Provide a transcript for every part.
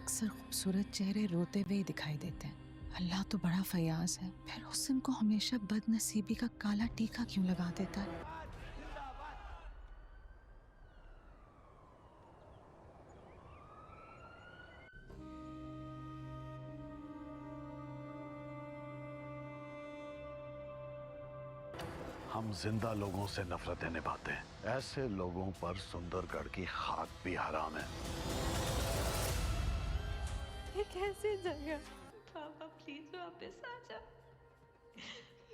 अक्सर खूबसूरत चेहरे रोते हुए ही दिखाई देते हैं। अल्लाह तो बड़ा फयाज है, फिर हुस्न को हमेशा बदनसीबी का काला टीका क्यों लगा देता है। हम जिंदा लोगों से नफरतें निभाते हैं, ऐसे लोगों पर सुंदरगढ़ की खाक भी हराम है। ये कैसे जगह? पापा प्लीज वापस आ जा।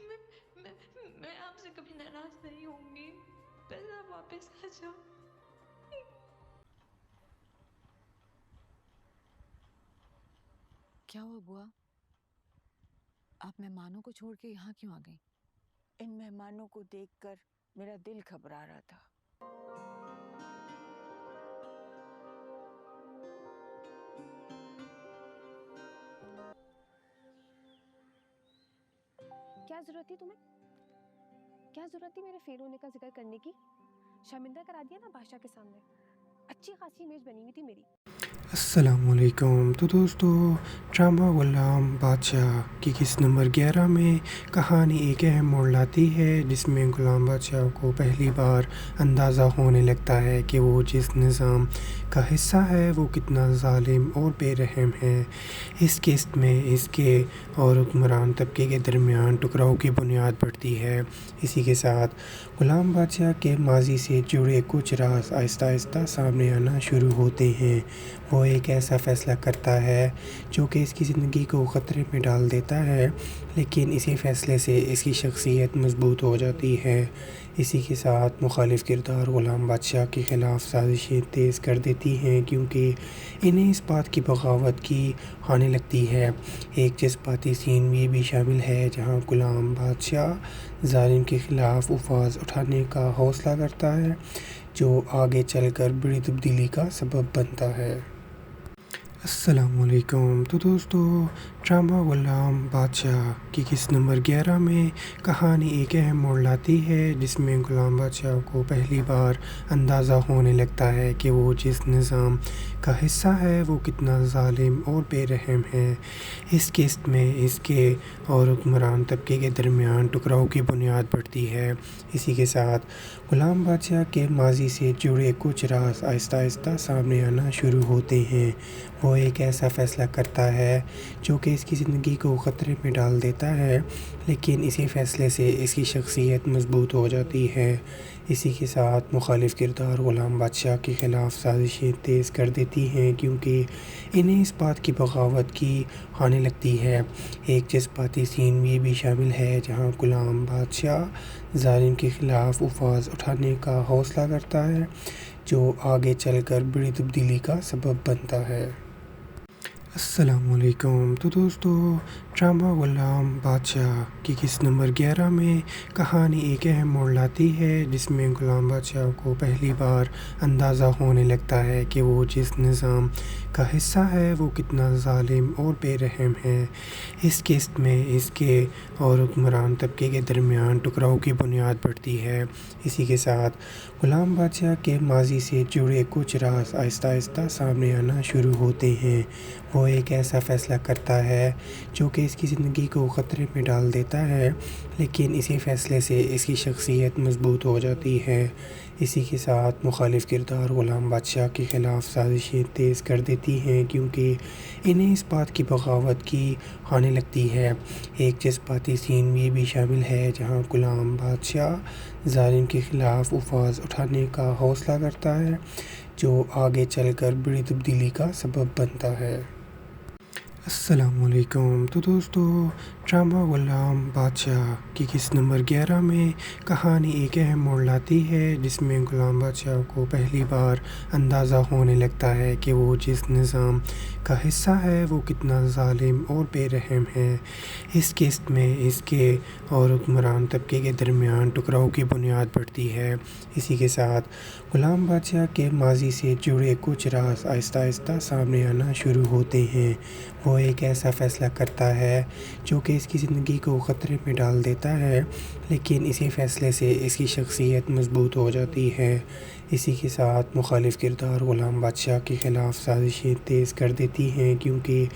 मैं मैं मैं आपसे कभी नाराज नहीं होंगी, बस आप वापस आ जाओ। क्या हुआ बुआ, आप मेहमानों को छोड़ के यहाँ क्यों आ गई? इन मेहमानों को देखकर मेरा दिल घबरा रहा था। क्या जरूरत थी तुम्हें? क्या जरूरत थी मेरे फेल होने का जिक्र करने की? शर्मिंदा करा दिया ना बादशाह के सामने। अच्छी खासी इमेज बनी हुई थी मेरी। अस्सलामुअलैकुम। तो दोस्तों, ड्रामा गुलाम बादशाह की किस्त नंबर 11 में कहानी एक अहम मोड़ लाती है, जिसमें गुलाम बादशाह को पहली बार अंदाज़ा होने लगता है कि वो जिस निज़ाम का हिस्सा है वो कितना ज़ालिम और बेरहम है। इस किस्त में इसके और हुक्मरान तबके के दरमियान टकराव की बुनियाद पड़ती है। इसी के साथ गुलाम बादशाह के माजी से जुड़े कुछ राज आहिस्ता आहिस्ता सामने आना शुरू होते हैं। वो एक ऐसा फ़ैसला करता है जो कि इसकी ज़िंदगी को ख़तरे में डाल देता है, लेकिन इसी फ़ैसले से इसकी शख्सियत मजबूत हो जाती है। इसी के साथ मुखालिफ किरदार ग़ुलाम बादशाह के ख़िलाफ़ साजिशें तेज़ कर देती हैं, क्योंकि इन्हें इस बात की बगावत की आने लगती है। एक जज्बाती सीन ये भी शामिल है जहाँ ग़ुलाम बादशाह ज़ालिम के ख़िलाफ़ आवाज़ उठाने का हौसला करता है, जो आगे चलकर बड़ी तब्दीली का सबब बनता है। अस्सलामुअलैकुम। तो दोस्तों, ड्रामा गुलाम बादशाह की किस्त नंबर 11 में कहानी एक अहम मोड़ लाती है, जिसमें गुलाम बादशाह को पहली बार अंदाज़ा होने लगता है कि वो जिस निज़ाम का हिस्सा है वो कितना ज़ालिम और बेरहम है। इस किस्त में इसके और हुक्मरान तबके के दरमियान टकराव की बुनियाद पड़ती है। इसी के साथ गुलाम बादशाह के माजी से जुड़े कुछ राज आहिस्ता आहिस्ता सामने आना शुरू होते हैं। वो एक ऐसा फ़ैसला करता है जो कि इसकी ज़िंदगी को ख़तरे में डाल देता है, लेकिन इसी फ़ैसले से इसकी शख्सियत मजबूत हो जाती है। इसी के साथ मुखालिफ किरदार ग़ुलाम बादशाह के ख़िलाफ़ साजिशें तेज़ कर देती हैं, क्योंकि इन्हें इस बात की बगावत की आने लगती है। एक जज्बाती सीन ये भी शामिल है जहाँ ग़ुलाम बादशाह ज़ालिम के ख़िलाफ़ आवाज़ उठाने का हौसला करता है, जो आगे चलकर बड़ी तब्दीली का सबब बनता है। अस्सलामुअलैकुम। तो दोस्तों, ड्रामा गुलाम बादशाह की किस्त नंबर 11 में कहानी एक अहम मोड़ लाती है, जिसमें गुलाम बादशाह को पहली बार अंदाज़ा होने लगता है कि वो जिस निज़ाम का हिस्सा है वो कितना ज़ालिम और बेरहम है। इस किस्त में इसके और हुक्मरान तबके के दरमियान टकराव की बुनियाद पड़ती है। इसी के साथ गुलाम बादशाह के माजी से जुड़े कुछ राज आहिस्ता आहिस्ता सामने आना शुरू होते हैं। वो एक ऐसा फ़ैसला करता है जो कि इसकी ज़िंदगी को ख़तरे में डाल देता है, लेकिन इसी फ़ैसले से इसकी शख्सियत मजबूत हो जाती है। इसी के साथ मुखालिफ किरदार ग़ुलाम बादशाह के ख़िलाफ़ साजिशें तेज़ कर देती हैं, क्योंकि इन्हें इस बात की बगावत की आने लगती है। एक जज्बाती सीन ये भी शामिल है जहाँ ग़ुलाम बादशाह ज़ालिम के ख़िलाफ़ आवाज़ उठाने का हौसला करता है, जो आगे चलकर बड़ी तब्दीली का सबब बनता है। अस्सलामुअलैकुम। तो दोस्तों, ड्रामा गुलाम बादशाह की किस्त नंबर 11 में कहानी एक अहम मोड़ लाती है, जिसमें गुलाम बादशाह को पहली बार अंदाज़ा होने लगता है कि वो जिस निज़ाम का हिस्सा है वो कितना ज़ालिम और बेरहम है। इस किस्त में इसके और हुक्मरान तबके के दरमियान टकराव की बुनियाद पड़ती है। इसी के साथ गुलाम बादशाह के माजी से जुड़े कुछ राज आहिस्ता आहिस्ता सामने आना शुरू होते हैं। वो وہ ایک ایسا فیصلہ کرتا ہے جو کہ اس کی زندگی کو خطرے میں ڈال دیتا ہے، لیکن اسی فیصلے سے اس کی شخصیت مضبوط ہو جاتی ہے۔ اسی کے ساتھ مخالف کردار غلام بادشاہ کے خلاف سازشیں تیز کر دیتی ہیں، کیونکہ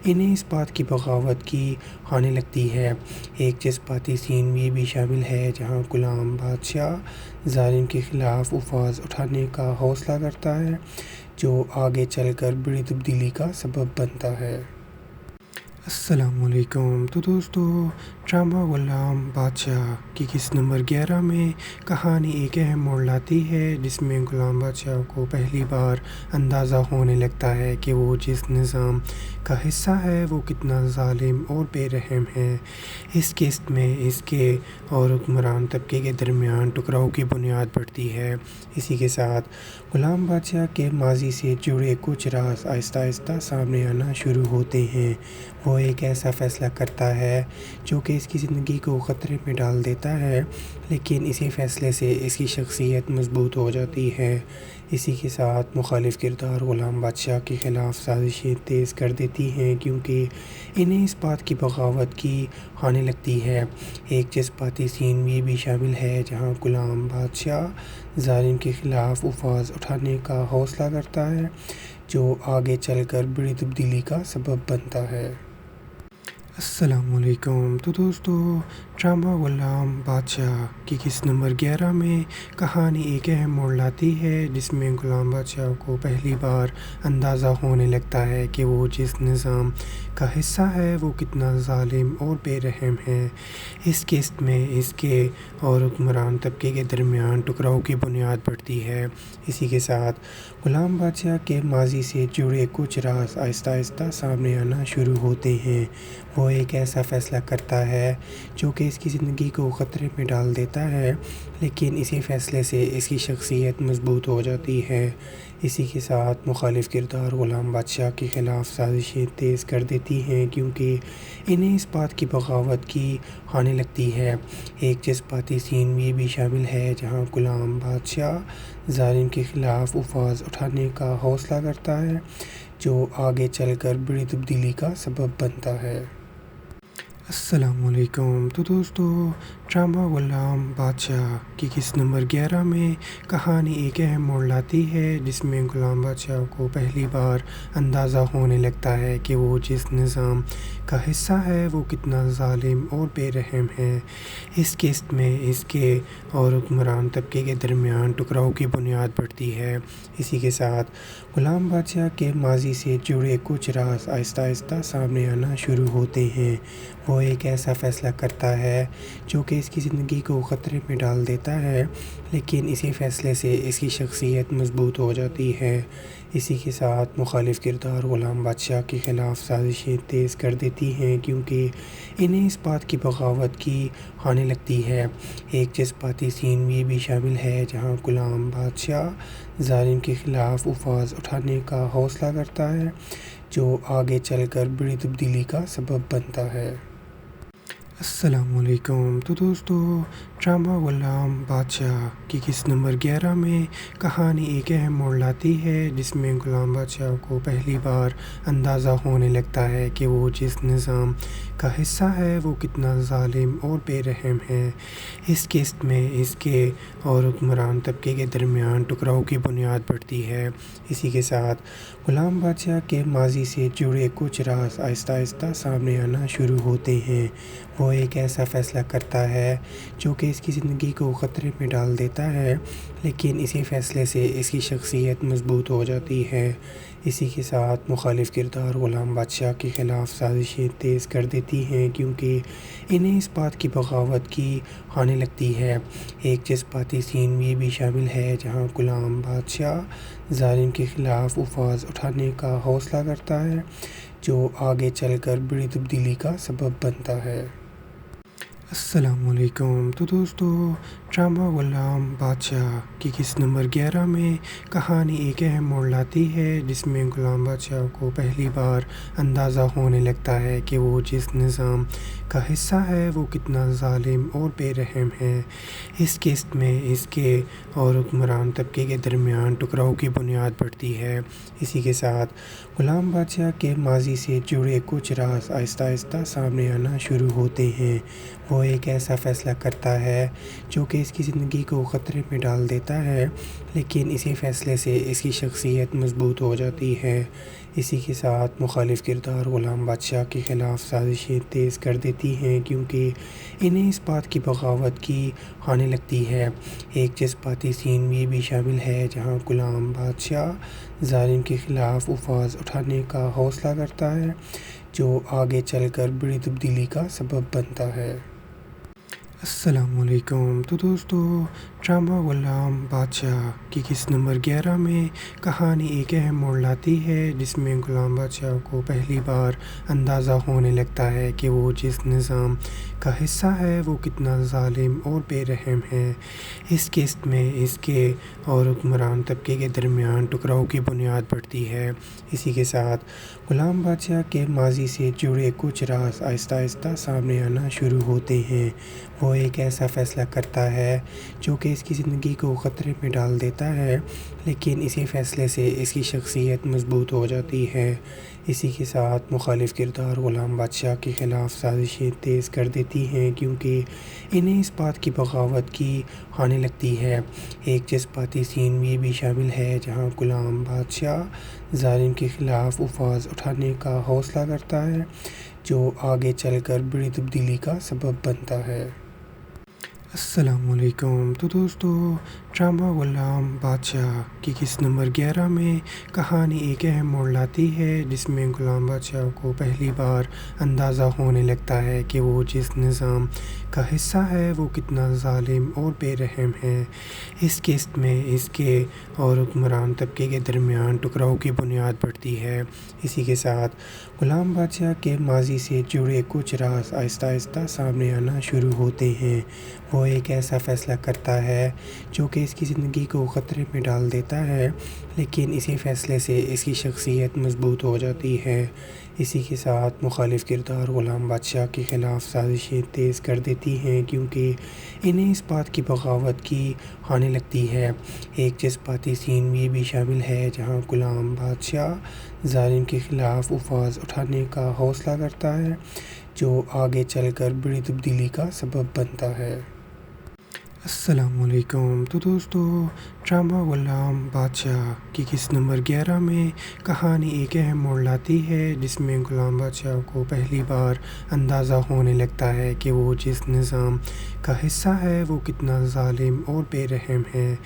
انہیں اس بات کی بغاوت کی آنے لگتی ہے۔ ایک جذباتی سین یہ بھی شامل ہے جہاں غلام بادشاہ ظالم کے خلاف آواز اٹھانے کا حوصلہ کرتا ہے، جو آگے چل کر بڑی تبدیلی کا سبب بنتا ہے۔ السلام علیکم۔ تو دوستو، ڈرامہ غلام بادشاہ کی قسط نمبر 11 میں کہانی ایک اہم موڑ لاتی ہے، جس میں غلام بادشاہ کو پہلی بار اندازہ ہونے لگتا ہے کہ وہ جس نظام کا حصہ ہے وہ کتنا ظالم اور بے رحم ہے۔ اس قسط میں اس کے اور حکمران طبقے کے درمیان ٹکراؤ کی بنیاد پڑتی ہے۔ اسی کے ساتھ غلام بادشاہ کے ماضی سے جڑے کچھ راز آہستہ آہستہ سامنے آنا شروع ہوتے ہیں۔ وہ ایک ایسا فیصلہ کرتا ہے جو کہ اس کی زندگی کو خطرے میں ڈال دیتا ہے، لیکن اسی فیصلے سے اس کی شخصیت مضبوط ہو جاتی ہے۔ اسی کے ساتھ مخالف کردار غلام بادشاہ کے خلاف سازشیں تیز کر دیتی ہیں، کیونکہ انہیں اس بات کی بغاوت کی آنے لگتی ہے۔ ایک جذباتی سین یہ بھی شامل ہے جہاں غلام بادشاہ ظالم کے خلاف آواز اٹھانے کا حوصلہ کرتا ہے، جو آگے چل کر بڑی تبدیلی کا سبب بنتا ہے۔ السلام علیکم۔ تو دوستو، ڈرامہ غلام بادشاہ کی قسط نمبر 11 میں کہانی ایک اہم موڑ لاتی ہے، جس میں غلام بادشاہ کو پہلی بار اندازہ ہونے لگتا ہے کہ وہ جس نظام کا حصہ ہے وہ کتنا ظالم اور بے رحم ہے۔ اس قسط میں اس کے اور حکمران طبقے کے درمیان ٹکراؤ کی بنیاد پڑتی ہے۔ اسی کے ساتھ غلام بادشاہ کے ماضی سے جڑے کچھ راز آہستہ آہستہ سامنے آنا شروع ہوتے ہیں۔ وہ ایک ایسا فیصلہ کرتا ہے جو کہ اس کی زندگی کو خطرے میں ڈال دیتا ہے، لیکن اسی فیصلے سے اس کی شخصیت مضبوط ہو جاتی ہے۔ اسی کے ساتھ مخالف کردار غلام بادشاہ کے خلاف سازشیں تیز کر دیتی ہیں، کیونکہ انہیں اس بات کی بغاوت کی آنے لگتی ہے۔ ایک جذباتی سین یہ بھی شامل ہے جہاں غلام بادشاہ ظالم کے خلاف آواز اٹھانے کا حوصلہ کرتا ہے، جو آگے چل کر بڑی تبدیلی کا سبب بنتا ہے۔ السلام علیکم۔ تو دوستو، ڈرامہ غلام بادشاہ کی قسط نمبر 11 میں کہانی ایک اہم موڑ لاتی ہے، جس میں غلام بادشاہ کو پہلی بار اندازہ ہونے لگتا ہے کہ وہ جس نظام کا حصہ ہے وہ کتنا ظالم اور بے رحم ہے۔ اس قسط میں اس کے اور حکمران طبقے کے درمیان ٹکراؤ کی بنیاد پڑتی ہے۔ اسی کے ساتھ غلام بادشاہ کے ماضی سے جڑے کچھ راز آہستہ آہستہ سامنے آنا شروع ہوتے ہیں۔ وہ ایک ایسا فیصلہ کرتا ہے جو کہ اس کی زندگی کو خطرے میں ڈال دیتا ہے، لیکن اسی فیصلے سے اس کی شخصیت مضبوط ہو جاتی ہے۔ اسی کے ساتھ مخالف کردار غلام بادشاہ کے خلاف سازشیں تیز کر دیتی ہیں، کیونکہ انہیں اس بات کی بغاوت کی آنے لگتی ہے۔ ایک جذباتی سین یہ بھی شامل ہے جہاں غلام بادشاہ ظالم کے خلاف آواز اٹھانے کا حوصلہ کرتا ہے، جو آگے چل کر بڑی تبدیلی کا سبب بنتا ہے۔ السلام علیکم۔ تو دوستو، ڈرامہ غلام بادشاہ کی قسط نمبر 11 میں کہانی ایک اہم موڑ لاتی ہے، جس میں غلام بادشاہ کو پہلی بار اندازہ ہونے لگتا ہے کہ وہ جس نظام کا حصہ ہے وہ کتنا ظالم اور بے رحم ہے۔ اس قسط میں اس کے اور حکمران طبقے کے درمیان ٹکراؤ کی بنیاد پڑتی ہے۔ اسی کے ساتھ غلام بادشاہ کے ماضی سے جڑے کچھ راز آہستہ آہستہ سامنے آنا شروع ہوتے ہیں۔ وہ ایک ایسا فیصلہ کرتا ہے جو کہ اس کی زندگی کو خطرے میں ڈال دیتا ہے، لیکن اسی فیصلے سے اس کی شخصیت مضبوط ہو جاتی ہے۔ اسی کے ساتھ مخالف کردار غلام بادشاہ کے خلاف سازشیں تیز کر دیتی ہیں، کیونکہ انہیں اس بات کی بغاوت کی آنے لگتی ہے۔ ایک جذباتی سین یہ بھی شامل ہے جہاں غلام بادشاہ ظالم کے خلاف آواز اٹھانے کا حوصلہ کرتا ہے، جو آگے چل کر بڑی تبدیلی کا سبب بنتا ہے۔ अस्सलामुअलैकुम। तो दोस्तों, ड्रामा गुलाम बादशाह की किस्त नंबर 11 में कहानी एक अहम मोड़ लाती है, जिसमें गुलाम बादशाह को पहली बार अंदाज़ा होने लगता है कि वो जिस निज़ाम का हिस्सा है वो कितना ज़ालिम और बेरहम है। इस किस्त में इसके और हुक्मरान तबके के दरमियान टकराव की बुनियाद पड़ती है। इसी के साथ गुलाम बादशाह के माजी से जुड़े कुछ राज आहिस्ता आहिस्ता सामने आना शुरू होते हैं। वो एक ऐसा फ़ैसला करता है जो कि इसकी ज़िंदगी को ख़तरे में डाल देता है, लेकिन इसी फ़ैसले से इसकी शख्सियत मजबूत हो जाती है। इसी के साथ मुखालिफ किरदार ग़ुलाम बादशाह के ख़िलाफ़ साजिशें तेज़ कर देती हैं, क्योंकि इन्हें इस बात की बगावत की आने लगती है। एक जज्बाती सीन ये भी शामिल है जहाँ ग़ुलाम बादशाह ज़ालिम के ख़िलाफ़ आवाज़ उठाने का हौसला करता है, जो आगे चलकर बड़ी तब्दीली का सबब बनता है। अस्सलामुअलैकुम। तो दोस्तों, ड्रामा गुलाम बादशाह की किस्त नंबर 11 में कहानी एक अहम मोड़ लाती है, जिसमें गुलाम बादशाह को पहली बार अंदाज़ा होने लगता है कि वो जिस निज़ाम का हिस्सा है वो कितना ज़ालिम और बेरहम है। इस किस्त में इसके और हुक्मरान तबके के दरमियान टकराव की बुनियाद पड़ती है। इसी के साथ गुलाम बादशाह के माजी से जुड़े कुछ राज आहिस्ता आहिस्ता सामने आना शुरू होते हैं। वो एक ऐसा फ़ैसला करता है जो कि इसकी ज़िंदगी को ख़तरे में डाल देता है, लेकिन इसी फ़ैसले से इसकी शख्सियत मजबूत हो जाती है। इसी के साथ मुखालिफ किरदार ग़ुलाम बादशाह के ख़िलाफ़ साजिशें तेज़ कर देती हैं, क्योंकि इन्हें इस बात की बगावत की आने लगती है। एक जज्बाती सीन ये भी शामिल है जहाँ ग़ुलाम बादशाह ज़ालिम के ख़िलाफ़ आवाज़ उठाने का हौसला करता है, जो आगे चलकर बड़ी तब्दीली का सबब बनता है। अस्सलामुअलैकुम। तो दोस्तों, ड्रामा गुलाम बादशाह की किस्त नंबर 11 में कहानी एक अहम मोड़ लाती है, जिसमें गुलाम बादशाह को पहली बार अंदाज़ा होने लगता है कि वो जिस निज़ाम का हिस्सा है वो कितना ज़ालिम और बेरहम है। इस किस्त में इसके और हुक्मरान तबके के दरमियान टकराव की बुनियाद पड़ती है। इसी के साथ गुलाम बादशाह के माजी से जुड़े कुछ राज आहिस्ता आहिस्ता सामने आना शुरू होते हैं। वो एक ऐसा फ़ैसला करता है जो कि इसकी ज़िंदगी को ख़तरे में डाल देता है, लेकिन इसी फ़ैसले से इसकी शख्सियत मजबूत हो जाती है। इसी के साथ मुखालिफ किरदार ग़ुलाम बादशाह के ख़िलाफ़ साजिशें तेज़ कर देती हैं, क्योंकि इन्हें इस बात की बगावत की आने लगती है। एक जज्बाती सीन ये भी शामिल है जहाँ ग़ुलाम बादशाह ज़ालिम के ख़िलाफ़ आवाज़ उठाने का हौसला करता है, जो आगे चलकर बड़ी तब्दीली का सबब बनता है। अस्सलामुअलैकुम। तो दोस्तों, ड्रामा गुलाम बादशाह की किस्त नंबर 11 में कहानी एक अहम मोड़ लाती है, जिसमें गुलाम बादशाह को पहली बार अंदाज़ा होने लगता है कि वो जिस निज़ाम का हिस्सा है वो कितना ज़ालिम और बेरहम है।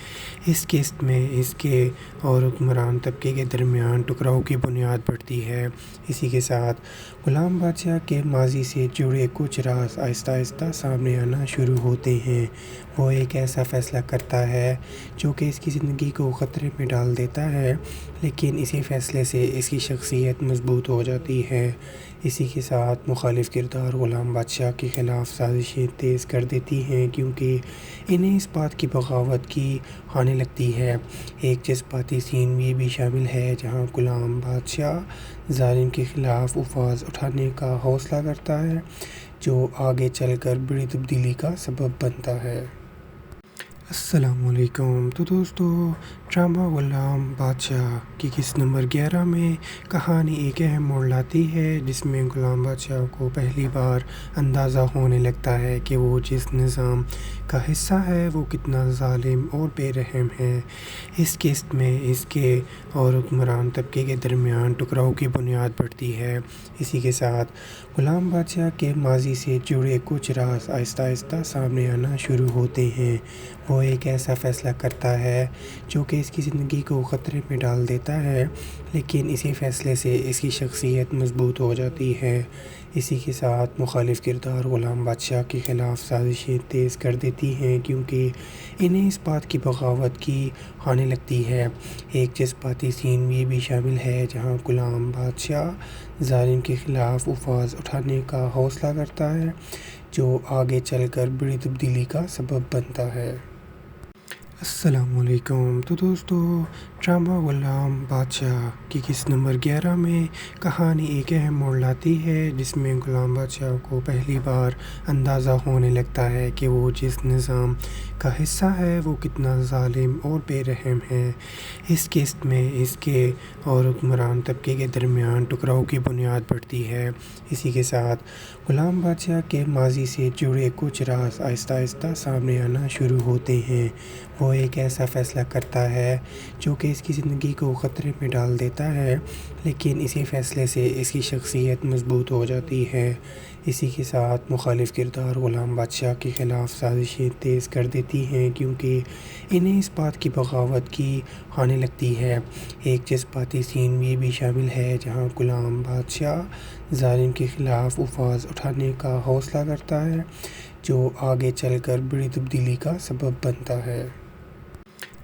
इस किस्त में इसके और हुक्मरान तबके के दरमियान टकराव की बुनियाद पड़ती है। इसी के साथ गुलाम बादशाह के माजी से जुड़े कुछ राज आहिस्ता आहिस्ता सामने आना शुरू होते हैं। वो एक ऐसा फ़ैसला करता है जो कि इसकी ज़िंदगी को ख़तरे में डाल देता है, लेकिन इसी फ़ैसले से इसकी शख्सियत मजबूत हो जाती है। इसी के साथ मुखालिफ किरदार ग़ुलाम बादशाह के ख़िलाफ़ साजिशें तेज़ कर देती हैं, क्योंकि इन्हें इस बात की बगावत की आने लगती है। एक जज्बाती सीन ये भी शामिल है जहाँ ग़ुलाम बादशाह ज़ालिम के ख़िलाफ़ आवाज़ उठाने का हौसला करता है, जो आगे चलकर बड़ी तब्दीली का सबब बनता है। अस्सलामुअलैकुम। तो दोस्तों, ड्रामा गुलाम बादशाह की किस्त नंबर 11 में कहानी एक अहम मोड़ लाती है, जिसमें गुलाम बादशाह को पहली बार अंदाज़ा होने लगता है कि वो जिस निज़ाम का हिस्सा है वो कितना ज़ालिम और बेरहम है। इस किस्त में इसके और हुक्मरान तबके के दरमियान टकराव की बुनियाद पड़ती है। इसी के साथ गुलाम बादशाह के माजी से जुड़े कुछ राज आहिस्ता आहिस्ता सामने आना शुरू होते हैं। वो وہ ایک ایسا فیصلہ کرتا ہے جو کہ اس کی زندگی کو خطرے میں ڈال دیتا ہے، لیکن اسی فیصلے سے اس کی شخصیت مضبوط ہو جاتی ہے۔ اسی کے ساتھ مخالف کردار غلام بادشاہ کے خلاف سازشیں تیز کر دیتی ہیں، کیونکہ انہیں اس بات کی بغاوت کی آنے لگتی ہے۔ ایک جذباتی سین یہ بھی شامل ہے جہاں غلام بادشاہ ظالم کے خلاف آواز اٹھانے کا حوصلہ کرتا ہے، جو آگے چل کر بڑی تبدیلی کا سبب بنتا ہے۔ السلام علیکم۔ تو دوستو، ڈرامہ غلام بادشاہ کی قسط نمبر 11 میں کہانی ایک اہم موڑ لاتی ہے، جس میں غلام بادشاہ کو پہلی بار اندازہ ہونے لگتا ہے کہ وہ جس نظام کا حصہ ہے وہ کتنا ظالم اور بے رحم ہے۔ اس قسط میں اس کے اور حکمران طبقے کے درمیان ٹکراؤ کی بنیاد پڑتی ہے۔ اسی کے ساتھ غلام بادشاہ کے ماضی سے جڑے کچھ راز آہستہ آہستہ سامنے آنا شروع ہوتے ہیں۔ وہ ایک ایسا فیصلہ کرتا ہے جو کہ اس کی زندگی کو خطرے میں ڈال دیتا ہے، لیکن اسی فیصلے سے اس کی شخصیت مضبوط ہو جاتی ہے۔ اسی کے ساتھ مخالف کردار غلام بادشاہ کے خلاف سازشیں تیز کر دیتی ہیں، کیونکہ انہیں اس بات کی بغاوت کی آنے لگتی ہے۔ ایک جذباتی سین یہ بھی شامل ہے جہاں غلام بادشاہ ظالم کے خلاف آواز اٹھانے کا حوصلہ کرتا ہے، جو آگے چل کر بڑی تبدیلی کا سبب بنتا ہے۔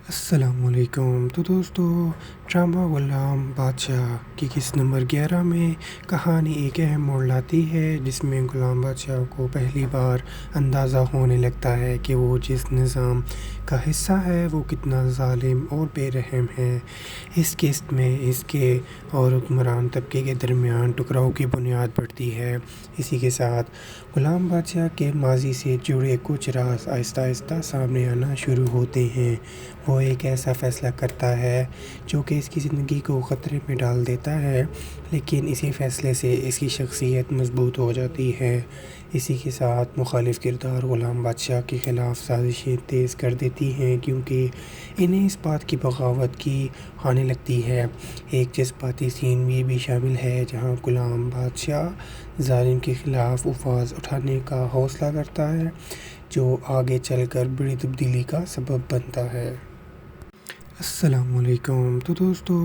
السلام علیکم۔ تو دوستو، ڈرامہ غلام بادشاہ کی قسط نمبر 11 میں کہانی ایک اہم موڑ لاتی ہے، جس میں غلام بادشاہ کو پہلی بار اندازہ ہونے لگتا ہے کہ وہ جس نظام کا حصہ ہے وہ کتنا ظالم اور بے رحم ہے۔ اس قسط میں اس کے اور حکمران طبقے کے درمیان ٹکراؤ کی بنیاد پڑتی ہے۔ اسی کے ساتھ غلام بادشاہ کے ماضی سے جڑے کچھ راز آہستہ آہستہ سامنے آنا شروع ہوتے ہیں۔ وہ ایک ایسا فیصلہ کرتا ہے جو کہ اس کی زندگی کو خطرے میں ڈال دیتا ہے، لیکن اسی فیصلے سے اس کی شخصیت مضبوط ہو جاتی ہے۔ اسی کے ساتھ مخالف کردار غلام بادشاہ کے خلاف سازشیں تیز کر دیتی ہیں، کیونکہ انہیں اس بات کی بغاوت کی آنے لگتی ہے۔ ایک جذباتی سین یہ بھی شامل ہے جہاں غلام بادشاہ ظالم کے خلاف آواز اٹھانے کا حوصلہ کرتا ہے، جو آگے چل کر بڑی تبدیلی کا سبب بنتا ہے۔ السلام علیکم۔ تو دوستو،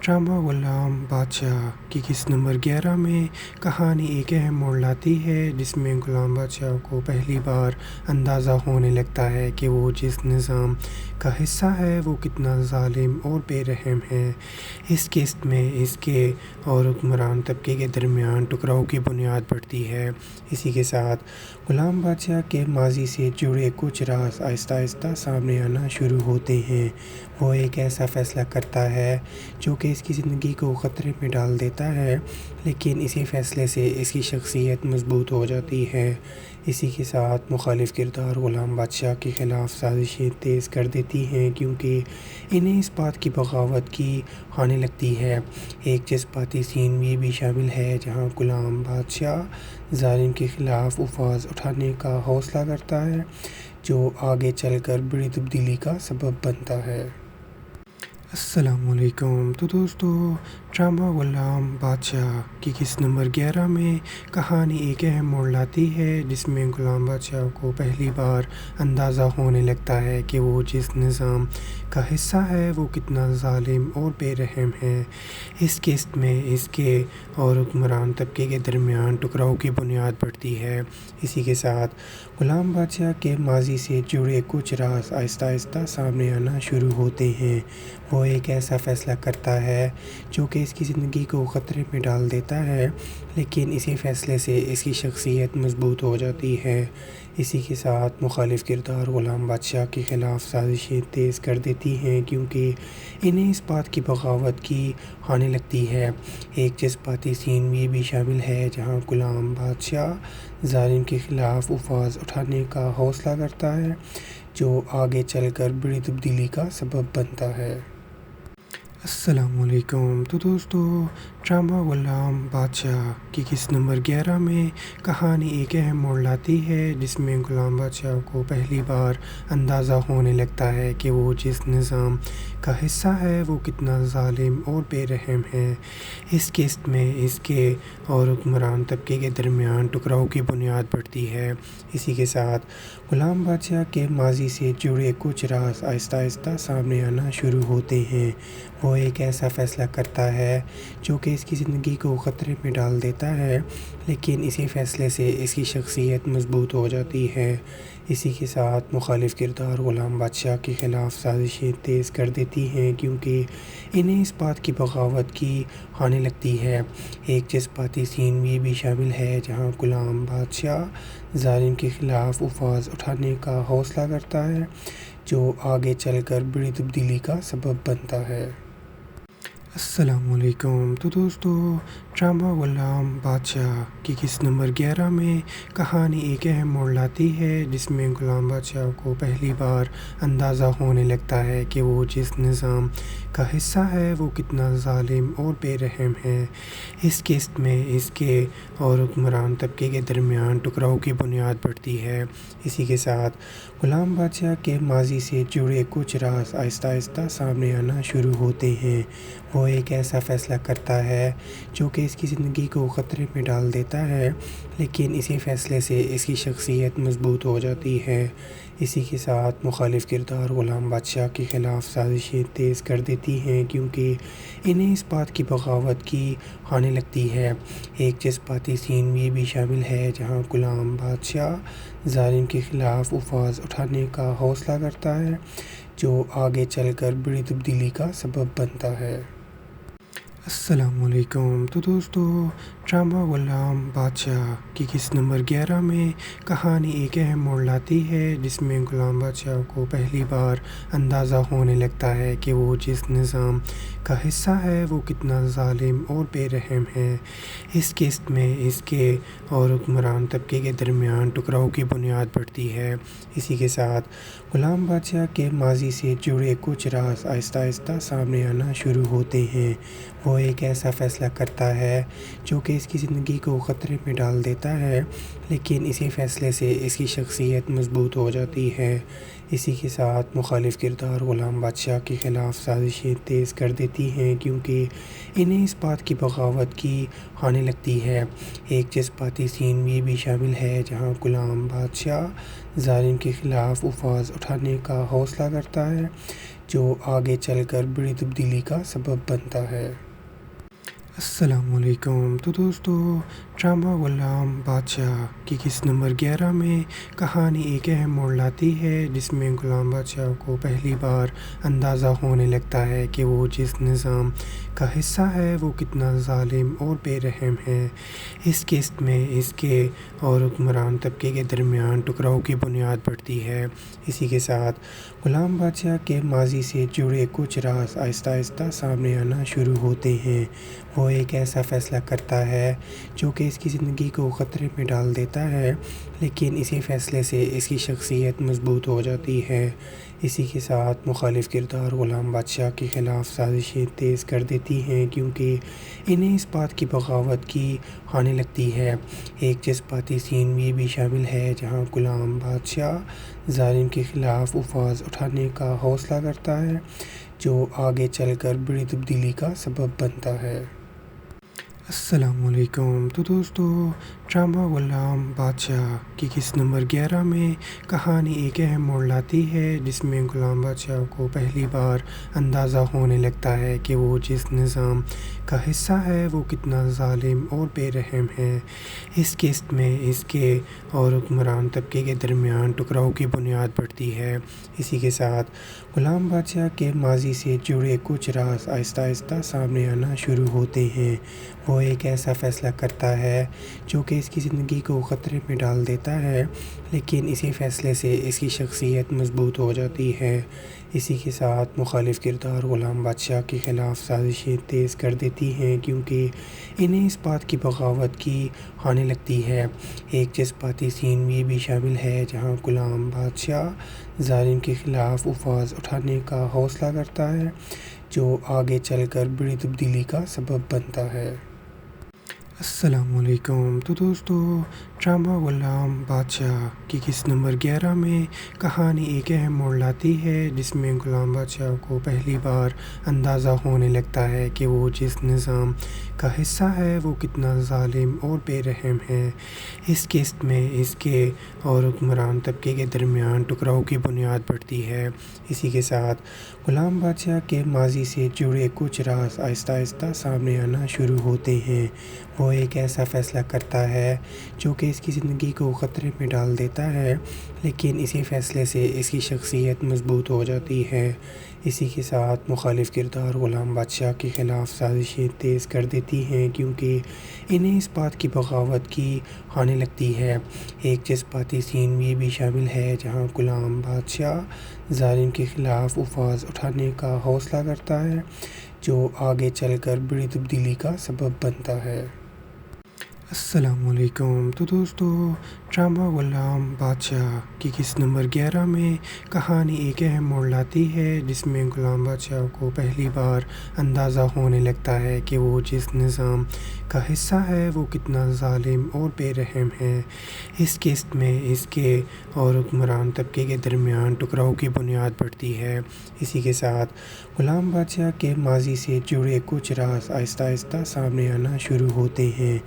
ڈرامہ غلام بادشاہ کی قسط نمبر 11 میں کہانی ایک اہم موڑ لاتی ہے، جس میں غلام بادشاہ کو پہلی بار اندازہ ہونے لگتا ہے کہ وہ جس نظام کا حصہ ہے وہ کتنا ظالم اور بے رحم ہے۔ اس قسط میں اس کے اور حکمران طبقے کے درمیان ٹکراؤ کی بنیاد پڑتی ہے۔ اسی کے ساتھ غلام بادشاہ کے ماضی سے جڑے کچھ راز آہستہ آہستہ سامنے آنا شروع ہوتے ہیں۔ وہ ایک ایسا فیصلہ کرتا ہے جو کہ اس کی زندگی کو خطرے میں ڈال دیتا ہے، لیکن اسی فیصلے سے اس کی شخصیت مضبوط ہو جاتی ہے۔ اسی کے ساتھ مخالف کردار غلام بادشاہ کے خلاف سازشیں تیز کر دیتی ہیں، کیونکہ انہیں اس بات کی بغاوت کی آنے لگتی ہے۔ ایک جذباتی سین یہ بھی شامل ہے جہاں غلام بادشاہ ظالم کے خلاف آواز اٹھانے کا حوصلہ کرتا ہے، جو آگے چل کر بڑی تبدیلی کا سبب بنتا ہے۔ السلام علیکم۔ تو دوستو، ڈرامہ غلام بادشاہ کی قسط نمبر 11 میں کہانی ایک اہم موڑ لاتی ہے، جس میں غلام بادشاہ کو پہلی بار اندازہ ہونے لگتا ہے کہ وہ جس نظام کا حصہ ہے وہ کتنا ظالم اور بے رحم ہے۔ اس قسط میں اس کے اور حکمران طبقے کے درمیان ٹکراؤ کی بنیاد پڑتی ہے۔ اسی کے ساتھ غلام بادشاہ کے ماضی سے جڑے کچھ راز آہستہ آہستہ سامنے آنا شروع ہوتے ہیں۔ وہ ایک ایسا فیصلہ کرتا ہے جو کہ اس کی زندگی کو خطرے میں ڈال دیتا ہے، لیکن اسی فیصلے سے اس کی شخصیت مضبوط ہو جاتی ہے۔ اسی کے ساتھ مخالف کردار غلام بادشاہ کے خلاف سازشیں تیز کر دیتی ہیں، کیونکہ انہیں اس بات کی بغاوت کی آنے لگتی ہے۔ ایک جذباتی سین یہ بھی شامل ہے جہاں غلام بادشاہ ظالم کے خلاف آواز اٹھانے کا حوصلہ کرتا ہے، جو آگے چل کر بڑی تبدیلی کا سبب بنتا ہے۔ السلام علیکم۔ تو دوستو، ड्रामा गुलाम बादशाह की किस्त नंबर 11 में कहानी एक अहम मोड़ लाती है जिसमें गुलाम बादशाह को पहली बार अंदाज़ा होने लगता है कि वो जिस निज़ाम का हिस्सा है वो कितना ज़ालिम और बेरहम है। इस किस्त में इसके और हुक्मरान तबके के दरमियान टकराव की बुनियाद पड़ती है। इसी के साथ गुलाम बादशाह के माजी से जुड़े कुछ राज आहिस्ता आहिस्ता सामने आना शुरू होते हैं। वो एक ऐसा फ़ैसला करता है जो कि इसकी ज़िंदगी को ख़तरे में डाल देता है, लेकिन इसी फ़ैसले से इसकी शख्सियत मजबूत हो जाती है। इसी के साथ मुखालिफ किरदार ग़ुलाम बादशाह के ख़िलाफ़ साजिशें तेज़ कर देती हैं, क्योंकि इन्हें इस बात की बगावत की आने लगती है। एक जज्बाती सीन ये भी शामिल है जहां ग़ुलाम बादशाह ज़ालिम के ख़िलाफ़ उफ़ाज़ उठाने का हौसला करता है, जो आगे चलकर बड़ी तब्दीली का सबब बनता है। अस्सलामुअलैकुम। तो दोस्तों, ड्रामा गुलाम बादशाह की किस्त नंबर 11 में कहानी एक अहम मोड़ लाती है जिसमें गुलाम बादशाह को पहली बार अंदाज़ा होने लगता है कि वो जिस निज़ाम का हिस्सा है वो कितना ज़ालिम और बेरहम है। इस किस्त में इसके और हुक्मरान तबके के दरमियान टकराव की बुनियाद पड़ती है। इसी के साथ गुलाम बादशाह के माजी से जुड़े कुछ राज आहिस्ता आहिस्ता सामने आना शुरू होते हैं। वो एक ऐसा फ़ैसला करता है जो कि इसकी ज़िंदगी को ख़तरे में डाल देता है, लेकिन इसी फ़ैसले से इसकी शख्सियत मजबूत हो जाती है। इसी के साथ मुखालिफ किरदार ग़ुलाम बादशाह के ख़िलाफ़ साजिशें तेज़ कर देती हैं, क्योंकि इन्हें इस बात की बगावत की आने लगती है। एक जज्बाती सीन ये भी शामिल है जहां ग़ुलाम बादशाह ज़ालिम के ख़िलाफ़ उफ़ाज़ उठाने का हौसला करता है, जो आगे चलकर बड़ी तब्दीली का सबब बनता है। अस्सलामुअलैकुम। तो दोस्तों, ड्रामा गुलाम बादशाह की किस्त नंबर 11 में कहानी एक अहम मोड़ लाती है जिसमें गुलाम बादशाह को पहली बार अंदाज़ा होने लगता है कि वो जिस निज़ाम का हिस्सा है वो कितना ज़ालिम और बेरहम है। इस किस्त में इसके और हुक्मरान तबके के दरमियान टकराव की बुनियाद पड़ती है। इसी के साथ गुलाम बादशाह के माजी से जुड़े कुछ राज आहिस्ता आहिस्ता सामने आना शुरू होते हैं। वो एक ऐसा फ़ैसला करता है जो कि इसकी ज़िंदगी को ख़तरे में डाल देता है, लेकिन इसी फ़ैसले से इसकी शख्सियत मजबूत हो जाती है। इसी के साथ मुखालिफ किरदार ग़ुलाम बादशाह के ख़िलाफ़ साजिशें तेज़ कर देती हैं, क्योंकि इन्हें इस बात की बगावत की आने लगती है। एक जज्बाती सीन ये भी शामिल है जहां ग़ुलाम बादशाह ज़ालिम के ख़िलाफ़ उफ़ाज़ उठाने का हौसला करता है, जो आगे चलकर बड़ी तब्दीली का सबब बनता है। अस्सलामुअलैकुम। तो दोस्तों, ड्रामा गुलाम बादशाह की किस्त नंबर 11 में कहानी एक अहम मोड़ लाती है जिसमें गुलाम बादशाह को पहली बार अंदाज़ा होने लगता है कि वो जिस निज़ाम का हिस्सा है वो कितना ज़ालिम और बेरहम है। इस किस्त में इसके और हुक्मरान तबके के दरमियान टकराव की बुनियाद पड़ती है। इसी के साथ गुलाम बादशाह के माजी से जुड़े कुछ राज आहिस्ता आहिस्ता सामने आना शुरू होते हैं। वो एक ऐसा फ़ैसला करता है जो कि इसकी ज़िंदगी को ख़तरे में डाल देता है, लेकिन इसी फ़ैसले से इसकी शख्सियत मजबूत हो जाती है। इसी के साथ मुखालिफ किरदार ग़ुलाम बादशाह के ख़िलाफ़ साजिशें तेज़ कर देती हैं, क्योंकि इन्हें इस बात की बगावत की आने लगती है। एक जज्बाती सीन ये भी शामिल है जहां ग़ुलाम बादशाह ज़ालिम के ख़िलाफ़ उफ़ाज़ उठाने का हौसला करता है, जो आगे चलकर बड़ी तब्दीली का सबब बनता है। अस्सलामुअलैकुम। तो दोस्तों, ड्रामा गुलाम बादशाह की किस्त नंबर 11 में कहानी एक अहम मोड़ लाती है जिसमें गुलाम बादशाह को पहली बार अंदाज़ा होने लगता है कि वो जिस निज़ाम का हिस्सा है वो कितना ज़ालिम और बेरहम है। इस किस्त में इसके और हुक्मरान तबके के दरमियान टकराव की बुनियाद पड़ती है। इसी के साथ गुलाम बादशाह के माजी से जुड़े कुछ राज आहिस्ता आहिस्ता सामने आना शुरू होते हैं। वो एक ऐसा फ़ैसला करता है जो कि इसकी ज़िंदगी को ख़तरे में डाल देता है, लेकिन इसी फ़ैसले से इसकी शख्सियत मजबूत हो जाती है। इसी के साथ मुखालिफ किरदार ग़ुलाम बादशाह के ख़िलाफ़ साजिशें तेज़ कर देती हैं, क्योंकि इन्हें इस बात की बगावत की आने लगती है। एक जज्बाती सीन ये भी शामिल है जहां ग़ुलाम बादशाह ज़ालिम के ख़िलाफ़ उफ़ाज़ उठाने का हौसला करता है, جو آگے چل کر بڑی تبدیلی کا سبب بنتا ہے۔ السلام علیکم۔ تو دوستو، ڈرامہ غلام بادشاہ کی قسط نمبر 11 میں کہانی ایک اہم موڑ لاتی ہے، جس میں غلام بادشاہ کو پہلی بار اندازہ ہونے لگتا ہے کہ وہ جس نظام کا حصہ ہے وہ کتنا ظالم اور بے رحم ہے۔ اس قسط میں اس کے اور حکمران طبقے کے درمیان ٹکراؤ کی بنیاد پڑتی ہے۔ اسی کے ساتھ غلام بادشاہ کے ماضی سے جڑے کچھ راز آہستہ آہستہ سامنے آنا شروع ہوتے ہیں۔ وہ ایک ایسا فیصلہ کرتا ہے جو کہ اس کی زندگی کو خطرے میں ڈال دیتا ہے، لیکن اسی فیصلے سے اس کی شخصیت مضبوط ہو جاتی ہے۔ اسی کے ساتھ مخالف کردار غلام بادشاہ کے خلاف سازشیں تیز کر دیتی ہیں، کیونکہ انہیں اس بات کی بغاوت کی آنے لگتی ہے۔ ایک جذباتی سین یہ بھی شامل ہے جہاں غلام بادشاہ ظالم کے خلاف آواز اٹھانے کا حوصلہ کرتا ہے، جو آگے چل کر بڑی تبدیلی کا سبب بنتا ہے۔ السلام علیکم۔ تو دوستو، ڈرامہ غلام بادشاہ کی قسط نمبر 11 میں کہانی ایک اہم موڑ لاتی ہے، جس میں غلام بادشاہ کو پہلی بار اندازہ ہونے لگتا ہے کہ وہ جس نظام کا حصہ ہے وہ کتنا ظالم اور بے رحم ہے۔ اس قسط میں اس کے اور حکمران طبقے کے درمیان ٹکراؤ کی بنیاد پڑتی ہے۔ اسی کے ساتھ غلام بادشاہ کے ماضی سے جڑے کچھ راز آہستہ آہستہ سامنے آنا شروع ہوتے ہیں۔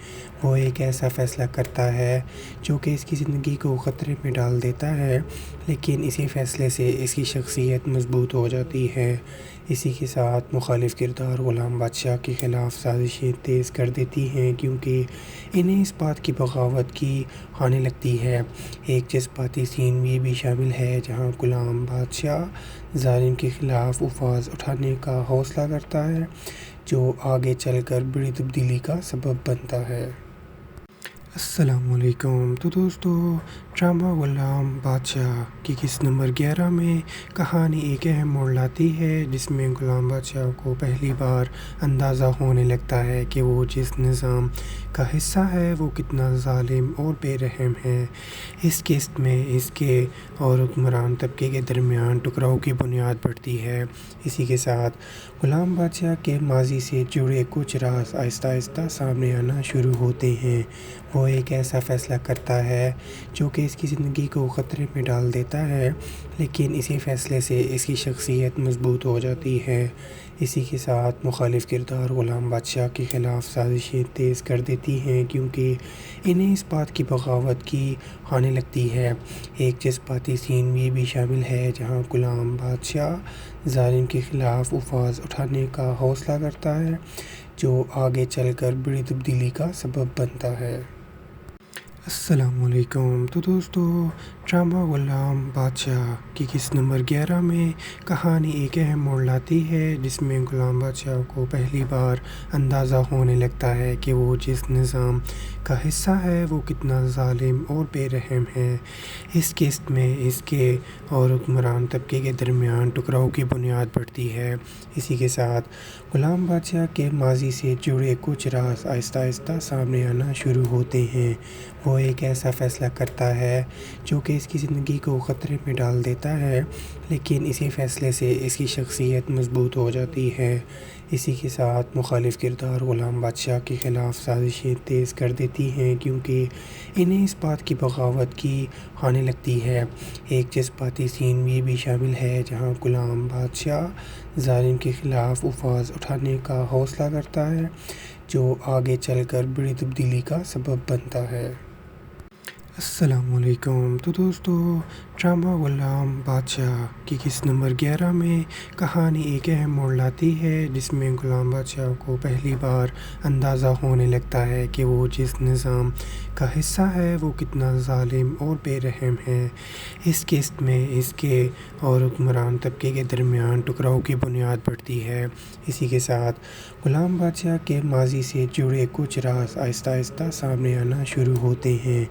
وہ ایک ایسا فیصلہ کرتا ہے جو کہ اس کی زندگی کو خطرے میں ڈال دیتا ہے، لیکن اسی فیصلے سے اس کی شخصیت مضبوط ہو جاتی ہے۔ اسی کے ساتھ مخالف کردار غلام بادشاہ کے خلاف سازشیں تیز کر دیتی ہیں، کیونکہ انہیں اس بات کی بغاوت کی آنے لگتی ہے۔ ایک جذباتی سین یہ بھی شامل ہے جہاں غلام بادشاہ ظالم کے خلاف آواز اٹھانے کا حوصلہ کرتا ہے، جو آگے چل کر بڑی تبدیلی کا سبب بنتا ہے۔ السلام علیکم۔ تو دوستو، ڈرامہ غلام بادشاہ کی قسط نمبر 11 میں کہانی ایک اہم موڑ لاتی ہے، جس میں غلام بادشاہ کو پہلی بار اندازہ ہونے لگتا ہے کہ وہ جس نظام کا حصہ ہے وہ کتنا ظالم اور بے رحم ہے۔ اس قسط میں اس کے اور حکمران طبقے کے درمیان ٹکراؤ کی بنیاد پڑتی ہے۔ اسی کے ساتھ غلام بادشاہ کے ماضی سے جڑے کچھ راز آہستہ آہستہ سامنے آنا شروع ہوتے ہیں۔ وہ ایک ایسا فیصلہ کرتا ہے جو کہ اس کی زندگی کو خطرے میں ڈال دیتا ہے، لیکن اسی فیصلے سے اس کی شخصیت مضبوط ہو جاتی ہے۔ اسی کے ساتھ مخالف کردار غلام بادشاہ کے خلاف سازشیں تیز کر دیتی ہیں، کیونکہ انہیں اس بات کی بغاوت کی آنے لگتی ہے۔ ایک جذباتی سین یہ بھی شامل ہے جہاں غلام بادشاہ ظالم کے خلاف آواز اٹھانے کا حوصلہ کرتا ہے، جو آگے چل کر بڑی تبدیلی کا سبب بنتا ہے۔ السلام علیکم۔ تو دوستو، ڈرامہ غلام بادشاہ کی قسط نمبر 11 میں کہانی ایک اہم موڑ لاتی ہے، جس میں غلام بادشاہ کو پہلی بار اندازہ ہونے لگتا ہے کہ وہ جس نظام کا حصہ ہے وہ کتنا ظالم اور بے رحم ہے۔ اس قسط میں اس کے اور حکمران طبقے کے درمیان ٹکراؤ کی بنیاد پڑتی ہے۔ اسی کے ساتھ غلام بادشاہ کے ماضی سے جڑے کچھ راز آہستہ آہستہ سامنے آنا شروع ہوتے ہیں۔ وہ ایک ایسا فیصلہ کرتا ہے جو کہ اس کی زندگی کو خطرے میں ڈال دیتا ہے، لیکن اسی فیصلے سے اس کی شخصیت مضبوط ہو جاتی ہے۔ اسی کے ساتھ مخالف کردار غلام بادشاہ کے خلاف سازشیں تیز کر دیتی ہیں، کیونکہ انہیں اس بات کی بغاوت کی آنے لگتی ہے۔ ایک جذباتی سین یہ بھی شامل ہے جہاں غلام بادشاہ ظالم کے خلاف آواز اٹھانے کا حوصلہ کرتا ہے، جو آگے چل کر بڑی تبدیلی کا سبب بنتا ہے۔ السلام علیکم۔ تو دوستو، ڈرامہ غلام بادشاہ کی قسط نمبر 11 میں کہانی ایک اہم موڑ لاتی ہے، جس میں غلام بادشاہ کو پہلی بار اندازہ ہونے لگتا ہے کہ وہ جس نظام کا حصہ ہے وہ کتنا ظالم اور بے رحم ہے۔ اس قسط میں اس کے اور حکمران طبقے کے درمیان ٹکراؤ کی بنیاد پڑتی ہے۔ اسی کے ساتھ غلام بادشاہ کے ماضی سے جڑے کچھ راز آہستہ آہستہ سامنے آنا شروع ہوتے ہیں۔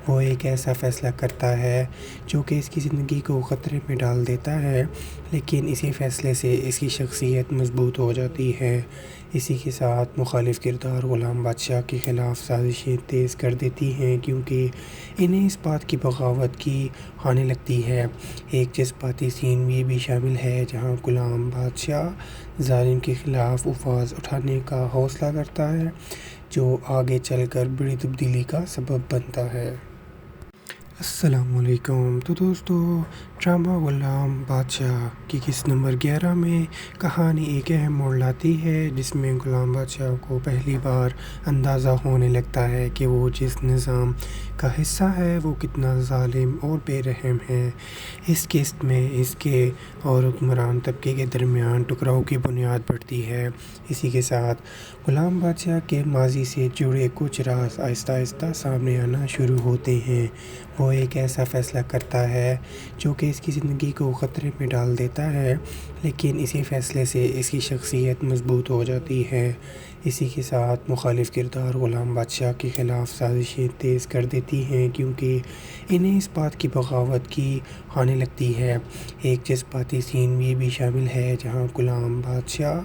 وہ ایک ایسا فیصلہ کرتا ہے جو کہ اس کی زندگی کو خطرے میں ڈال دیتا ہے، لیکن اسی فیصلے سے اس کی شخصیت مضبوط ہو جاتی ہے۔ اسی کے ساتھ مخالف کردار غلام بادشاہ کے خلاف سازشیں تیز کر دیتی ہیں، کیونکہ انہیں اس بات کی بغاوت کی آنے لگتی ہے۔ ایک جذباتی سین یہ بھی شامل ہے جہاں غلام بادشاہ ظالم کے خلاف آواز اٹھانے کا حوصلہ کرتا ہے، جو آگے چل کر بڑی تبدیلی کا سبب بنتا ہے۔ السلام علیکم۔ تو دوستو، ڈرامہ غلام بادشاہ کی قسط نمبر 11 میں کہانی ایک اہم موڑ لاتی ہے، جس میں غلام بادشاہ کو پہلی بار اندازہ ہونے لگتا ہے کہ وہ جس نظام کا حصہ ہے وہ کتنا ظالم اور بے رحم ہے۔ اس قسط میں اس کے اور حکمران طبقے کے درمیان ٹکراؤ کی بنیاد پڑتی ہے۔ اسی کے ساتھ غلام بادشاہ کے ماضی سے جڑے کچھ راز آہستہ آہستہ سامنے آنا شروع ہوتے ہیں۔ وہ ایک ایسا فیصلہ کرتا ہے جو کہ اس کی زندگی کو خطرے میں ڈال دیتا ہے، لیکن اسی فیصلے سے اس کی شخصیت مضبوط ہو جاتی ہے۔ اسی کے ساتھ مخالف کردار غلام بادشاہ کے خلاف سازشیں تیز کر دیتی ہیں، کیونکہ انہیں اس بات کی بغاوت کی آنے لگتی ہے۔ ایک جذباتی سین یہ بھی شامل ہے جہاں غلام بادشاہ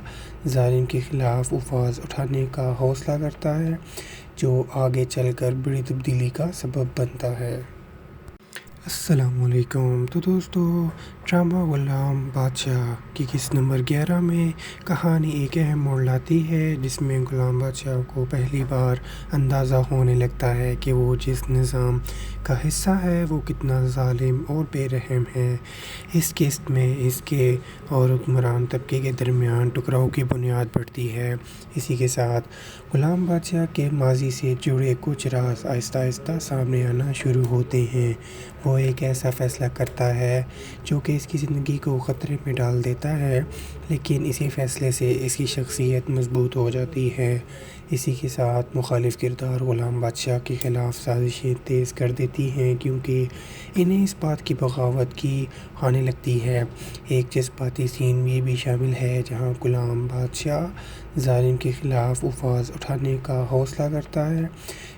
ظالم کے خلاف آواز اٹھانے کا حوصلہ کرتا ہے، جو آگے چل کر بڑی تبدیلی کا سبب بنتا ہے۔ السلام علیکم۔ تو دوستو، ڈرامہ غلام بادشاہ کی قسط نمبر 11 میں کہانی ایک اہم موڑ لاتی ہے، جس میں غلام بادشاہ کو پہلی بار اندازہ ہونے لگتا ہے کہ وہ جس نظام کا حصہ ہے وہ کتنا ظالم اور بے رحم ہے۔ اس قسط میں اس کے اور حکمران طبقے کے درمیان ٹکراؤ کی بنیاد پڑتی ہے۔ اسی کے ساتھ غلام بادشاہ کے ماضی سے جڑے کچھ راز آہستہ آہستہ سامنے آنا شروع ہوتے ہیں۔ وہ ایک ایسا فیصلہ کرتا ہے جو کہ اس کی زندگی کو خطرے میں ڈال دیتا ہے، لیکن اسی فیصلے سے اس کی شخصیت مضبوط ہو جاتی ہے۔ اسی کے ساتھ مخالف کردار غلام بادشاہ کے خلاف سازشیں تیز کر دیتی ہیں، کیونکہ انہیں اس بات کی بغاوت کی آنے لگتی ہے۔ ایک جذباتی سین یہ بھی شامل ہے جہاں غلام بادشاہ ظالم کے خلاف آواز اٹھانے کا حوصلہ کرتا ہے،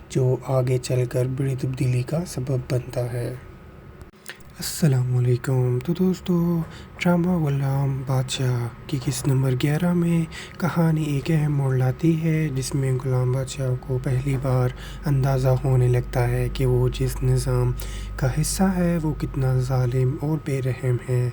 جو آگے چل کر بڑی تبدیلی کا سبب بنتا ہے۔ السلام علیکم۔ تو دوستو، ڈرامہ غلام بادشاہ کی قسط نمبر 11 میں کہانی ایک اہم موڑ لاتی ہے، جس میں غلام بادشاہ کو پہلی بار اندازہ ہونے لگتا ہے کہ وہ جس نظام کا حصہ ہے وہ کتنا ظالم اور بے رحم ہے۔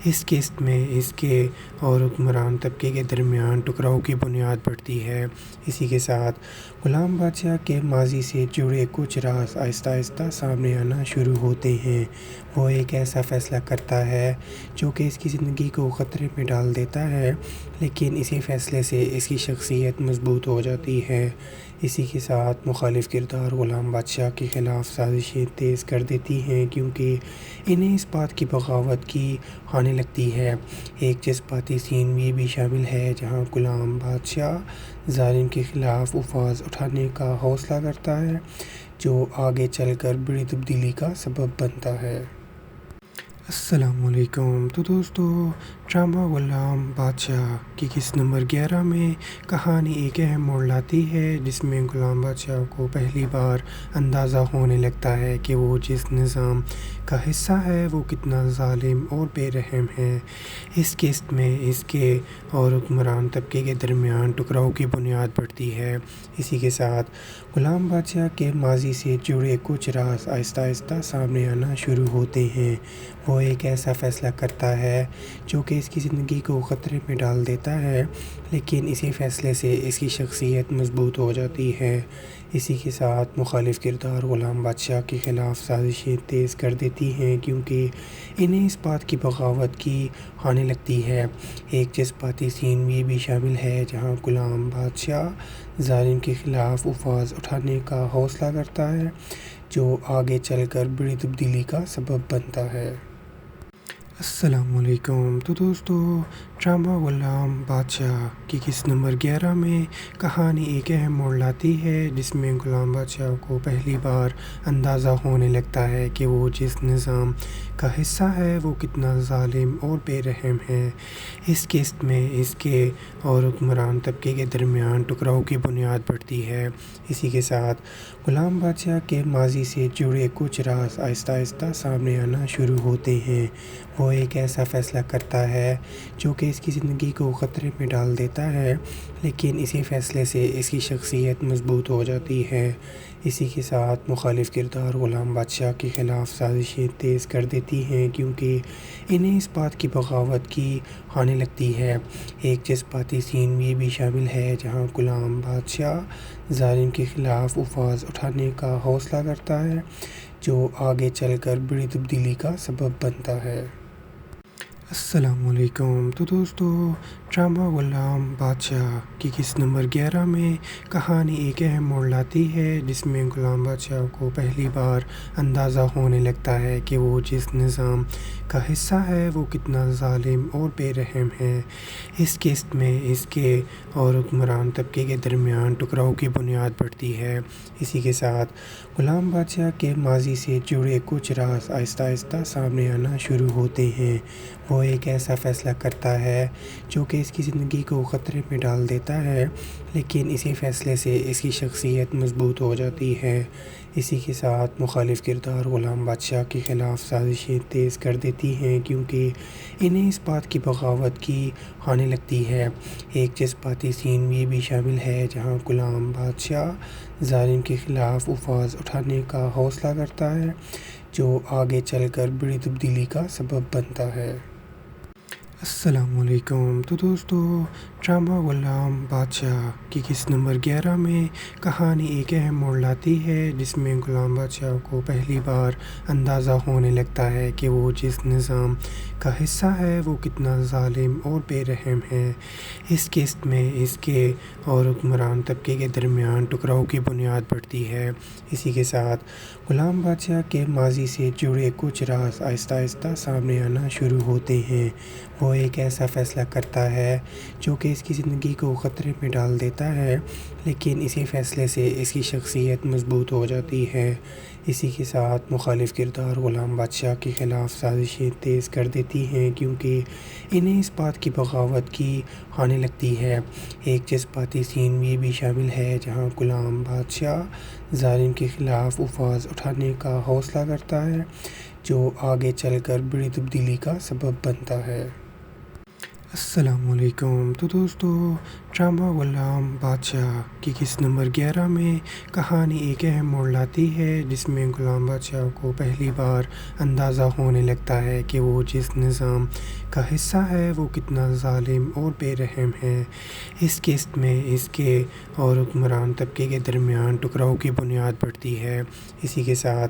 اس قسط میں اس کے اور حکمران طبقے کے درمیان ٹکراؤ کی بنیاد پڑتی ہے۔ اسی کے ساتھ غلام بادشاہ کے ماضی سے جڑے کچھ راز آہستہ آہستہ سامنے آنا شروع ہوتے ہیں۔ وہ ایک ایسا فیصلہ کرتا ہے جو کہ اس کی زندگی کو خطرے میں ڈال دیتا ہے، لیکن اسی فیصلے سے اس کی شخصیت مضبوط ہو جاتی ہے۔ اسی کے ساتھ مخالف کردار غلام بادشاہ کے خلاف سازشیں تیز کر دیتی ہیں، کیونکہ انہیں اس بات کی بغاوت کی آنے لگتی ہے۔ ایک جذباتی سین یہ بھی شامل ہے جہاں غلام بادشاہ ظالم کے خلاف آواز اٹھانے کا حوصلہ کرتا ہے، جو آگے چل کر بڑی تبدیلی کا سبب بنتا ہے۔ السلام علیکم۔ تو دوستو، ڈرامہ غلام بادشاہ کی قسط نمبر 11 میں کہانی ایک اہم موڑ لاتی ہے، جس میں غلام بادشاہ کو پہلی بار اندازہ ہونے لگتا ہے کہ وہ جس نظام کا حصہ ہے وہ کتنا ظالم اور بے رحم ہے۔ اس قسط میں اس کے اور حکمران طبقے کے درمیان ٹکراؤ کی بنیاد پڑتی ہے۔ اسی کے ساتھ غلام بادشاہ کے ماضی سے جڑے کچھ راز آہستہ آہستہ سامنے آنا شروع ہوتے ہیں۔ وہ ایک ایسا فیصلہ کرتا ہے جو کہ اس کی زندگی کو خطرے میں ڈال دیتا ہے، لیکن اسی فیصلے سے اس کی شخصیت مضبوط ہو جاتی ہے۔ اسی کے ساتھ مخالف کردار غلام بادشاہ کے خلاف سازشیں تیز کر دیتی ہیں، کیونکہ انہیں اس بات کی بغاوت کی آنے لگتی ہے۔ ایک جذباتی سین یہ بھی شامل ہے جہاں غلام بادشاہ ظالم کے خلاف آواز اٹھانے کا حوصلہ کرتا ہے، جو آگے چل کر بڑی تبدیلی کا سبب بنتا ہے۔ السلام علیکم۔ تو دوستو، ड्रामा गुलाम बादशाह की किस्त नंबर 11 में कहानी एक अहम मोड़ लाती है जिसमें गुलाम बादशाह को पहली बार अंदाज़ा होने लगता है कि वो जिस निज़ाम का हिस्सा है वो कितना ज़ालिम और बेरहम है। इस किस्त में इसके और हुक्मरान तबके के दरमियान टकराव की बुनियाद पड़ती है। इसी के साथ गुलाम बादशाह के माजी से जुड़े कुछ राज आहिस्ता आहिस्ता सामने आना शुरू होते हैं। वो एक ऐसा फ़ैसला करता है जो कि इसकी ज़िंदगी को ख़तरे में डाल देता है, लेकिन इसी फ़ैसले से इसकी शख्सियत मजबूत हो जाती है। इसी के साथ मुखालिफ किरदार गुलाम बादशाह के ख़िलाफ़ साजिशें तेज़ कर देती हैं क्योंकि इन्हें इस बात की बगावत की आने लगती है। एक जज्बाती सीन में भी शामिल है जहां गुलाम बादशाह ज़ालिम के ख़िलाफ़ आवाज़ उठाने का हौसला करता है जो आगे चलकर बड़ी तब्दीली का सबब बनता है। अस्सलामुअलैकुम। तो दोस्तों, ड्रामा गुलाम बादशाह की किस्त नंबर 11 में कहानी एक अहम मोड़ लाती है जिसमें गुलाम बादशाह को पहली बार अंदाज़ा होने लगता है कि वो जिस निज़ाम का हिस्सा है वो कितना ज़ालिम और बेरहम है। इस किस्त में इसके और हुक्मरान तबके के दरमियान टकराव की बुनियाद पड़ती है। इसी के साथ गुलाम बादशाह के माजी से जुड़े कुछ राज आहिस्ता आहिस्ता सामने आना शुरू होते हैं। वो एक ऐसा फ़ैसला करता है जो कि इसकी ज़िंदगी को ख़तरे में डाल देता है, लेकिन इसी फ़ैसले से इसकी शख्सियत मजबूत हो जाती है। इसी के साथ मुखालिफ किरदार गुलाम बादशाह के ख़िलाफ़ साजिशें तेज़ कर देती हैं क्योंकि इन्हें इस बात की बगावत की आने लगती है। एक जज्बाती सीन में भी शामिल है जहां गुलाम बादशाह ज़ालिम के ख़िलाफ़ आवाज़ उठाने का हौसला करता है जो आगे चलकर बड़ी तब्दीली का सबब बनता है। अस्सलामुअलैकुम। तो दोस्तों, ड्रामा गुलाम बादशाह की किस्त नंबर 11 में कहानी एक अहम मोड़ लाती है जिसमें गुलाम बादशाह को पहली बार अंदाज़ा होने लगता है कि वो जिस निज़ाम का हिस्सा है वो कितना ज़ालिम और बेरहम है। इस किस्त में इसके और हुक्मरान तबके के दरमियान टकराव की बुनियाद पड़ती है। इसी के साथ गुलाम बादशाह के माजी से जुड़े कुछ राज आहिस्ता आहिस्ता सामने आना शुरू होते हैं। वो एक ऐसा फ़ैसला करता है जो कि इसकी ज़िंदगी को ख़तरे में डाल देता है, लेकिन इसी फ़ैसले से इसकी शख्सियत मजबूत हो जाती है। इसी के साथ मुखालिफ किरदार गुलाम बादशाह के ख़िलाफ़ साजिशें तेज़ कर देती हैं क्योंकि इन्हें इस बात की बगावत की आने लगती है। एक जज्बाती सीन में भी शामिल है जहां गुलाम बादशाह ज़ालिम के ख़िलाफ़ आवाज़ उठाने का हौसला करता है जो आगे चलकर बड़ी तब्दीली का सबब बनता है। अस्सलामुअलैकुम। तो दोस्तों, ड्रामा गुलाम बादशाह की किस्त नंबर 11 में कहानी एक अहम मोड़ लाती है जिसमें गुलाम बादशाह को पहली बार अंदाज़ा होने लगता है कि वो जिस निज़ाम का हिस्सा है वो कितना ज़ालिम और बेरहम है। इस किस्त में इसके और हुक्मरान तबके के दरमियान टकराव की बुनियाद पड़ती है। इसी के साथ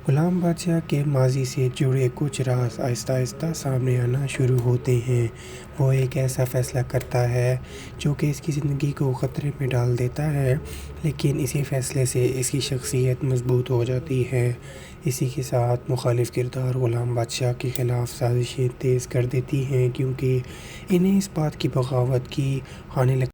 गुलाम बादशाह के माजी से जुड़े कुछ राज आहिस्ता आहिस्ता सामने आना शुरू होते हैं। वो एक ऐसा फ़ैसला करता है जो कि इसकी ज़िंदगी को ख़तरे में डाल देता है, लेकिन इसी फ़ैसले से इसकी शख्सियत मजबूत हो जाती है। इसी के साथ मुखालिफ किरदार गुलाम बादशाह के ख़िलाफ़ साजिशें तेज़ कर देती हैं क्योंकि इन्हें इस बात की बगावत की आने लगती